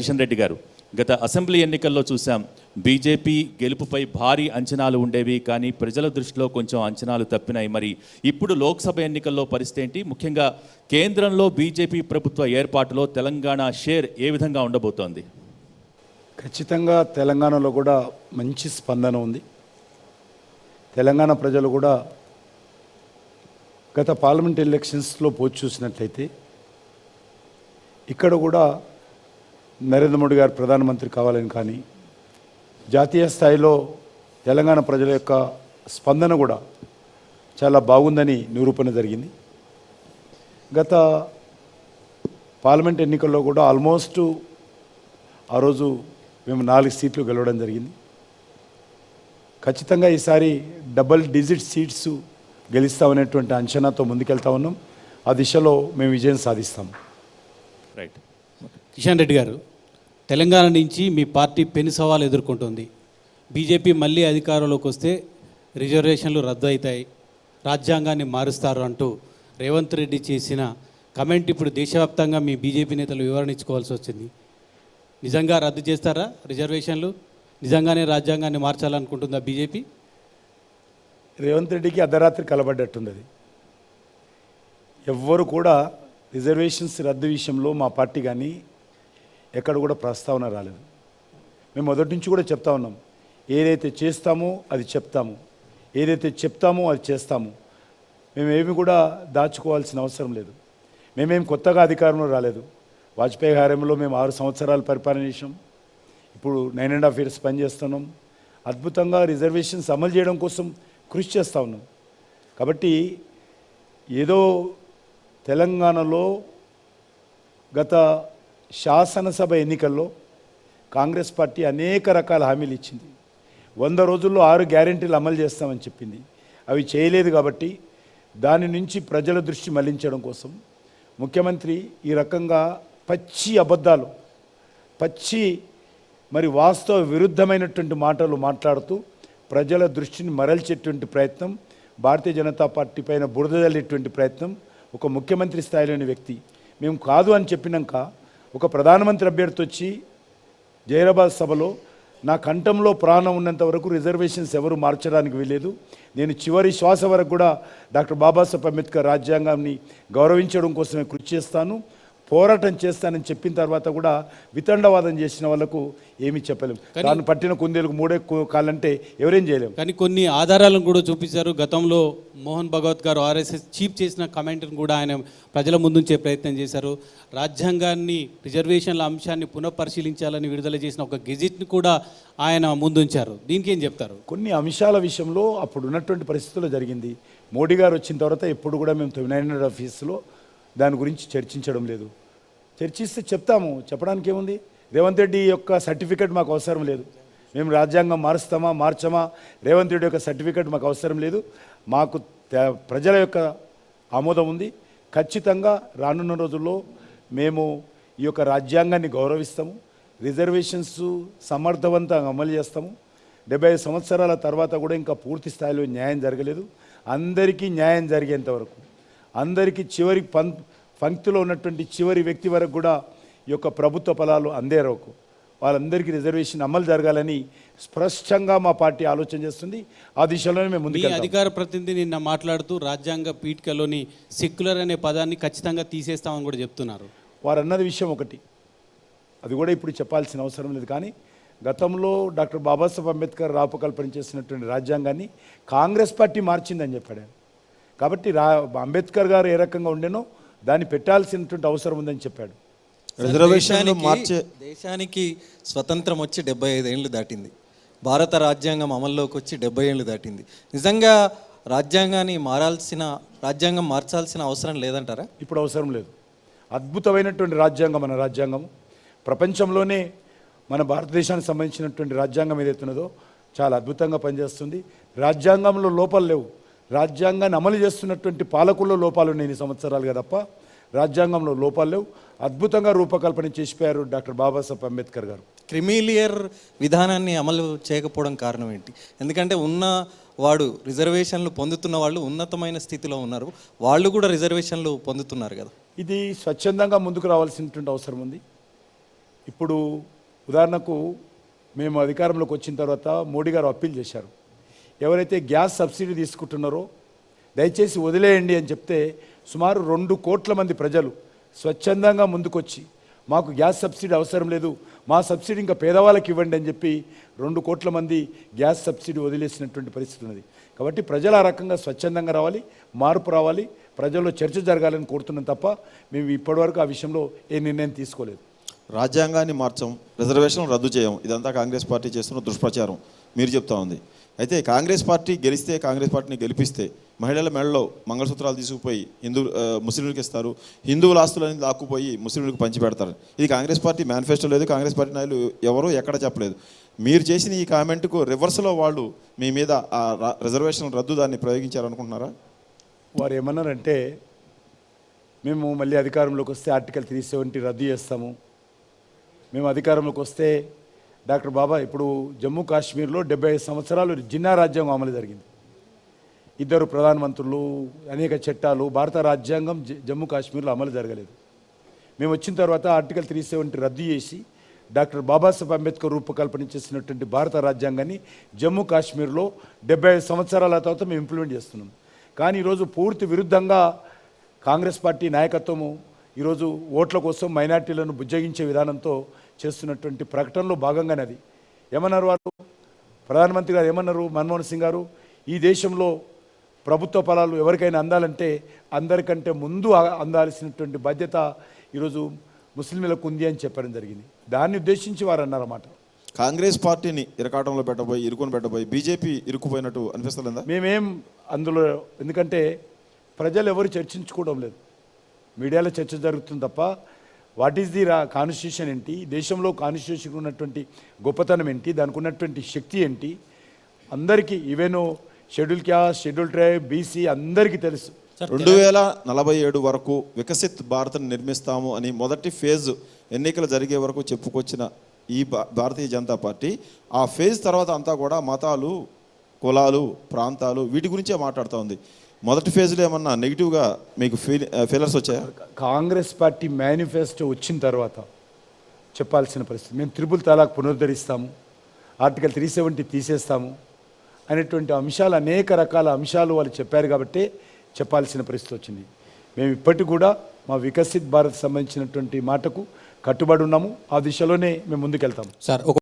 కిషన్ రెడ్డి గారు, గత అసెంబ్లీ ఎన్నికల్లో చూసాం బీజేపీ గెలుపుపై భారీ అంచనాలు ఉండేవి, కానీ ప్రజల దృష్టిలో కొంచెం అంచనాలు తప్పినాయి. మరి ఇప్పుడు లోక్సభ ఎన్నికల్లో పరిస్థితి ఏంటి? ముఖ్యంగా కేంద్రంలో బీజేపీ ప్రభుత్వ ఏర్పాటులో తెలంగాణ షేర్ ఏ విధంగా ఉండబోతోంది? ఖచ్చితంగా తెలంగాణలో కూడా మంచి స్పందన ఉంది. తెలంగాణ ప్రజలు కూడా గత పార్లమెంట్ ఎలక్షన్స్లో పోచి చూసినట్లయితే ఇక్కడ కూడా నరేంద్ర మోడీ గారు ప్రధానమంత్రి కావాలని, కానీ జాతీయ స్థాయిలో తెలంగాణ ప్రజల యొక్క స్పందన కూడా చాలా బాగుందని నిరూపణ జరిగింది. గత పార్లమెంట్ ఎన్నికల్లో కూడా ఆల్మోస్ట్ ఆ రోజు మేము 4 సీట్లు గెలవడం జరిగింది. ఖచ్చితంగా ఈసారి డబుల్ డిజిట్ సీట్స్ గెలుస్తామనేటువంటి అంచనాతో ముందుకెళ్తా ఉన్నాం. ఆ దిశలో మేము విజయం సాధిస్తాం. రైట్. కిషన్ రెడ్డి గారు, తెలంగాణ నుంచి మీ పార్టీ పెను సవాలు ఎదుర్కొంటుంది. బీజేపీ మళ్ళీ అధికారంలోకి వస్తే రిజర్వేషన్లు రద్దు అవుతాయి, రాజ్యాంగాన్ని మారుస్తారు అంటూ రేవంత్ రెడ్డి చేసిన కమెంట్ ఇప్పుడు దేశవ్యాప్తంగా మీ బీజేపీ నేతలు వివరణ ఇచ్చుకోవాల్సి వచ్చింది. నిజంగా రద్దు చేస్తారా రిజర్వేషన్లు? నిజంగానే రాజ్యాంగాన్ని మార్చాలనుకుంటుందా బీజేపీ? రేవంత్ రెడ్డికి అర్ధరాత్రి కలబడ్డట్టుంది. అది ఎవ్వరు కూడా రిజర్వేషన్స్ రద్దు విషయంలో మా పార్టీ కానీ ఎక్కడ కూడా ప్రస్తావన రాలేదు. మేము మొదటి నుంచి కూడా చెప్తా ఉన్నాం, ఏదైతే చేస్తామో అది చెప్తాము, ఏదైతే చెప్తామో అది చేస్తాము. మేమేమి కూడా దాచుకోవాల్సిన అవసరం లేదు. మేమేం కొత్తగా అధికారంలో రాలేదు. వాజ్పేయి హయాంలో మేము 6 సంవత్సరాలు పరిపాలన చేసాం. ఇప్పుడు 9.5 years పనిచేస్తున్నాం. అద్భుతంగా రిజర్వేషన్స్ అమలు చేయడం కోసం కృషి చేస్తూ ఉన్నాం. కాబట్టి ఏదో తెలంగాణలో గత శాసనసభ ఎన్నికల్లో కాంగ్రెస్ పార్టీ అనేక రకాల హామీలు ఇచ్చింది. 100 రోజుల్లో 6 గ్యారెంటీలు అమలు చేస్తామని చెప్పింది. అవి చేయలేదు. కాబట్టి దాని నుంచి ప్రజల దృష్టి మళ్లించడం కోసం ముఖ్యమంత్రి ఈ రకంగా పచ్చి అబద్ధాలు, పచ్చి మరి వాస్తవ విరుద్ధమైనటువంటి మాటలు మాట్లాడుతూ ప్రజల దృష్టిని మరల్చేటువంటి ప్రయత్నం, భారతీయ జనతా పార్టీ పైన బురద జల్లేటువంటి ప్రయత్నం ఒక ముఖ్యమంత్రి స్థాయిలోని వ్యక్తి. మేము కాదు అని చెప్పినాక ఒక ప్రధానమంత్రి అభ్యర్థి వచ్చి జైరాబాద్ సభలో నా కంఠంలో ప్రాణం ఉన్నంత వరకు రిజర్వేషన్స్ ఎవరు మార్చడానికి వీలేదు, నేను చివరి శ్వాస వరకు కూడా డాక్టర్ బాబాసాహెబ్ అంబేద్కర్ రాజ్యాంగాన్ని గౌరవించడం కోసమే కృషి చేస్తాను, పోరాటం చేస్తానని చెప్పిన తర్వాత కూడా వితండవాదం చేసిన వాళ్ళకు ఏమీ చెప్పలేము. తాను పట్టిన కుందేలకు 3 కాళ్ళంటే ఎవరేం చేయలేము. కానీ కొన్ని ఆధారాలను కూడా చూపించారు. గతంలో మోహన్ భగవత్ గారు ఆర్ఎస్ఎస్ చీఫ్ చేసిన కమెంట్ను కూడా ఆయన ప్రజల ముందుంచే ప్రయత్నం చేశారు. రాజ్యాంగాన్ని, రిజర్వేషన్ల అంశాన్ని పునఃపరిశీలించాలని విడుదల చేసిన ఒక గెజిట్ని కూడా ఆయన ముందుంచారు. దీనికి ఏం చెప్తారు? కొన్ని అంశాల విషయంలో అప్పుడు ఉన్నటువంటి పరిస్థితుల్లో జరిగింది. మోడీ గారు వచ్చిన తర్వాత ఎప్పుడు కూడా మేము 9.5 yearsలో దాని గురించి చర్చించడం లేదు. చర్చిస్తే చెప్తాము, చెప్పడానికి ఏముంది. రేవంత్ రెడ్డి యొక్క సర్టిఫికేట్ మాకు అవసరం లేదు. మేము రాజ్యాంగం మారుస్తామా మార్చమా, రేవంత్ రెడ్డి యొక్క సర్టిఫికేట్ మాకు అవసరం లేదు. మాకు ప్రజల యొక్క ఆమోదం ఉంది. ఖచ్చితంగా రానున్న రోజుల్లో మేము ఈ యొక్క రాజ్యాంగాన్ని గౌరవిస్తాము, రిజర్వేషన్స్ సమర్థవంతంగా అమలు చేస్తాము. 75 సంవత్సరాల తర్వాత కూడా ఇంకా పూర్తి స్థాయిలో న్యాయం జరగలేదు. అందరికీ న్యాయం జరిగేంత వరకు, అందరికీ చివరి పంక్తిలో ఉన్నటువంటి చివరి వ్యక్తి వరకు కూడా ఈ యొక్క ప్రభుత్వ ఫలాలు అందే వరకు వాళ్ళందరికీ రిజర్వేషన్ అమలు జరగాలని స్పష్టంగా మా పార్టీ ఆలోచన చేస్తుంది. ఆ దిశలోనే మేము ముందుకు. అధికార ప్రతినిధి నిన్న మాట్లాడుతూ రాజ్యాంగ పీఠికలోని సెక్యులర్ అనే పదాన్ని ఖచ్చితంగా తీసేస్తామని కూడా చెప్తున్నారు. వారు అన్నది విషయం ఒకటి, అది కూడా ఇప్పుడు చెప్పాల్సిన అవసరం లేదు. కానీ గతంలో డాక్టర్ బాబాసాహెబ్ అంబేద్కర్ రూపకల్పన చేసినటువంటి రాజ్యాంగాన్ని కాంగ్రెస్ పార్టీ మార్చిందని చెప్పాడు. కాబట్టి అంబేద్కర్ గారు ఏ రకంగా ఉండేనో దాన్ని పెట్టాల్సినటువంటి అవసరం ఉందని చెప్పాడు. దేశానికి స్వతంత్రం వచ్చి 75 ఏళ్ళు దాటింది. భారత రాజ్యాంగం అమల్లోకి వచ్చి 70 ఏళ్ళు దాటింది. నిజంగా రాజ్యాంగం మార్చాల్సిన అవసరం లేదంటారా? ఇప్పుడు అవసరం లేదు. అద్భుతమైనటువంటి రాజ్యాంగం మన రాజ్యాంగం. ప్రపంచంలోనే మన భారతదేశానికి సంబంధించినటువంటి రాజ్యాంగం ఏదైతున్నదో చాలా అద్భుతంగా పనిచేస్తుంది. రాజ్యాంగంలో లోపాలు లేవు. రాజ్యాంగాన్ని అమలు చేస్తున్నటువంటి పాలకుల్లో లోపాలు ఉన్నాయి 2 సంవత్సరాలుగా తప్ప రాజ్యాంగంలో లోపాలు లేవు. అద్భుతంగా రూపకల్పన చేసిపోయారు డాక్టర్ బాబాసాహెబ్ అంబేద్కర్ గారు. క్రిమిలియర్ విధానాన్ని అమలు చేయకపోవడం కారణం ఏంటి? ఎందుకంటే వాడు రిజర్వేషన్లు పొందుతున్న వాళ్ళు ఉన్నతమైన స్థితిలో ఉన్నారు, వాళ్ళు కూడా రిజర్వేషన్లు పొందుతున్నారు కదా. ఇది స్వచ్ఛందంగా ముందుకు రావాల్సినటువంటి అవసరం ఉంది. ఇప్పుడు ఉదాహరణకు మేము అధికారంలోకి వచ్చిన తర్వాత మోడీ గారు అప్పీల్ చేశారు, ఎవరైతే గ్యాస్ సబ్సిడీ తీసుకుంటున్నారో దయచేసి వదిలేయండి అని చెప్తే సుమారు 2 కోట్ల మంది ప్రజలు స్వచ్ఛందంగా ముందుకొచ్చి మాకు గ్యాస్ సబ్సిడీ అవసరం లేదు, మా సబ్సిడీ ఇంకా పేదవాళ్ళకి ఇవ్వండి అని చెప్పి 2 కోట్ల మంది గ్యాస్ సబ్సిడీ వదిలేసినటువంటి పరిస్థితి ఉన్నది. కాబట్టి ప్రజలు ఆ రకంగా స్వచ్ఛందంగా రావాలి, మార్పు రావాలి, ప్రజల్లో చర్చ జరగాలని కోరుతున్నాం తప్ప మేము ఇప్పటివరకు ఆ విషయంలో ఏ నిర్ణయం తీసుకోలేదు. రాజ్యాంగాన్ని మార్చం, రిజర్వేషన్ రద్దు చేయం, ఇదంతా కాంగ్రెస్ పార్టీ చేస్తున్న దుష్ప్రచారం మీరు చెప్తా ఉంది. అయితే కాంగ్రెస్ పార్టీ గెలిస్తే, కాంగ్రెస్ పార్టీని గెలిపిస్తే మహిళల మెడలో మంగళసూత్రాలు తీసుకుపోయి ముస్లింలకు ఇస్తారు, హిందువుల ఆస్తులని లాక్కుపోయి ముస్లింలకు పంచిపెడతారు. ఇది కాంగ్రెస్ పార్టీ మేనిఫెస్టో లేదు, కాంగ్రెస్ పార్టీ నాయకులు ఎవరూ ఎక్కడ చెప్పలేదు. మీరు చేసిన ఈ కామెంట్కు రివర్స్లో వాళ్ళు మీ మీద ఆ రిజర్వేషన్ రద్దు దాన్ని ప్రయోగించారనుకుంటున్నారా? వారు ఏమన్నారంటే మేము మళ్ళీ అధికారంలోకి వస్తే ఆర్టికల్ 370 రద్దు చేస్తాము, మేము అధికారంలోకి వస్తే డాక్టర్ బాబా ఇప్పుడు జమ్మూ కాశ్మీర్లో 75 సంవత్సరాలు జిన్నా రాజ్యాంగం అమలు జరిగింది, 2 ప్రధానమంత్రులు, అనేక చట్టాలు, భారత రాజ్యాంగం జమ్మూ కాశ్మీర్లో అమలు జరగలేదు. మేము వచ్చిన తర్వాత ఆర్టికల్ 370 రద్దు చేసి డాక్టర్ బాబాసాహెబ్ అంబేద్కర్ రూపకల్పన చేసినటువంటి భారత రాజ్యాంగాన్ని జమ్మూ కాశ్మీర్లో 75 సంవత్సరాల తర్వాత మేము ఇంప్లిమెంట్ చేస్తున్నాం. కానీ ఈరోజు పూర్తి విరుద్ధంగా కాంగ్రెస్ పార్టీ నాయకత్వము ఈరోజు ఓట్ల కోసం మైనార్టీలను బుజ్జగించే విధానంతో చేస్తున్నటువంటి ప్రకటనలో భాగంగానే అది ఏమన్నారు వారు, ప్రధానమంత్రి గారు ఏమన్నారు, మన్మోహన్ సింగ్ గారు, ఈ దేశంలో ప్రభుత్వ ఫలాలు ఎవరికైనా అందాలంటే అందరికంటే ముందు అందాల్సినటువంటి బాధ్యత ఈరోజు ముస్లింలకు ఉంది అని చెప్పడం జరిగింది. దాన్ని ఉద్దేశించి వారు అన్నారన్నమాట. కాంగ్రెస్ పార్టీని ఇరకాటంలో పెట్టబోయి, ఇరుకుని పెట్టబోయి బీజేపీ ఇరుక్కుపోయినట్టు అనిపిస్తలేదా? మేమేం అందులో, ఎందుకంటే ప్రజలు ఎవరు చర్చించుకోవడం లేదు, మీడియాలో చర్చ జరుగుతుంది తప్ప వాట్ ఈస్ ది కాన్స్టిట్యూషన్ ఏంటి, దేశంలో కాన్స్టిట్యూషన్ ఉన్నటువంటి గొప్పతనం ఏంటి, దానికి ఉన్నటువంటి శక్తి ఏంటి అందరికీ, even schedule caste, schedule tribe, BC అందరికీ తెలుసు. 2047 వరకు వికసిత్ భారత్ని నిర్మిస్తాము అని మొదటి ఫేజ్ ఎన్నికలు జరిగే వరకు చెప్పుకొచ్చిన ఈ భారతీయ జనతా పార్టీ ఆ ఫేజ్ తర్వాత అంతా కూడా మతాలు, కులాలు, ప్రాంతాలు వీటి గురించే మాట్లాడుతూ ఉంది. మొదటి ఫేజ్లో ఏమన్నా నెగిటివ్గా మీకు ఫీలర్స్ వచ్చాయా? కాంగ్రెస్ పార్టీ మేనిఫెస్టో వచ్చిన తర్వాత చెప్పాల్సిన పరిస్థితి, మేము 3 తలాక్ పునరుద్ధరిస్తాము, ఆర్టికల్ 370 తీసేస్తాము అనేటువంటి అంశాలు, అనేక రకాల అంశాలు వాళ్ళు చెప్పారు కాబట్టి చెప్పాల్సిన పరిస్థితి వచ్చింది. మేము ఇప్పటికి కూడా మా వికసిత్ భారత్ సంబంధించినటువంటి మాటకు కట్టుబడి ఉన్నాము, ఆ దిశలోనే మేము ముందుకెళ్తాము. సార్